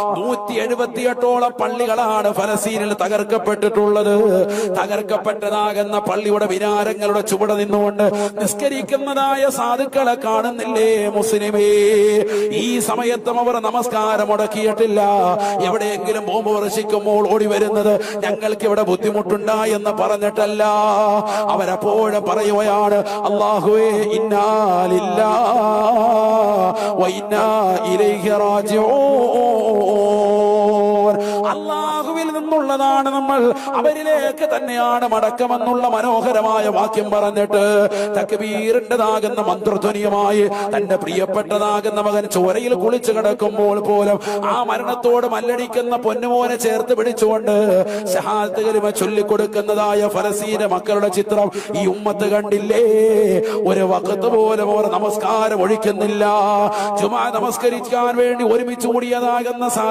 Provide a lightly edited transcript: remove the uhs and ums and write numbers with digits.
178ഓളം പള്ളികളാണ് ഫലസ്തീനിൽ തകർക്കപ്പെട്ടിട്ടുള്ളത്. തകർക്കപ്പെട്ടതാകുന്ന പള്ളിയുടെ വിനാരങ്ങളുടെ ചുവടെ നിന്നുകൊണ്ട് നിസ്കരിക്കുന്നതായ സാധുക്കളെ കാണുന്നില്ലേ മുസ്ലിമേ? ഈ സമയത്തും അവർ നമസ്കാരം മുടക്കിയിട്ടില്ല. എവിടെയെങ്കിലും ബോംബ് വർഷിക്കുമ്പോൾ ഓടി വരുന്നത് ഞങ്ങൾക്ക് ഇവിടെ ബുദ്ധിമുട്ടുണ്ടായി എന്ന് പറഞ്ഞിട്ടല്ല. അവരെപ്പോഴും പറയുകയാണ്, അല്ലാഹുവേ ഇന്നാ ലില്ലാഹി വ ഇന്നാ ഇലൈഹി റാജിഊൻ. അല്ലാഹുവിൽ നിന്നുള്ളതാണ് നമ്മൾ, അവരിലേക്ക് തന്നെയാണ് മടക്കമെന്നുള്ള മനോഹരമായ വാക്യം പറഞ്ഞിട്ട് തക്ബീറിന്റേതാകുന്ന മന്ത്രധ്വനിയുമായി തന്റെ പ്രിയപ്പെട്ടതാകുന്ന മകൻ ചോരയിൽ കുളിച്ചു കിടക്കുമ്പോൾ പോലും ആ മരണത്തോട് മല്ലടിക്കുന്ന പൊന്നുമോനെ ചേർത്ത് പിടിച്ചുകൊണ്ട് ശഹാദത്ത് കലിമ ചൊല്ലിക്കൊടുക്കുന്നതായ ഫലസ്തീന മക്കളുടെ ചിത്രം ഈ ഉമ്മത്ത് കണ്ടില്ലേ? ഒരു വഖത്ത് പോലും അവർ നമസ്കാരം ഒഴിക്കുന്നില്ല. ജുമാ നമസ്കരിക്കാൻ വേണ്ടി ഒരുമിച്ച് കൂടിയതാകുന്ന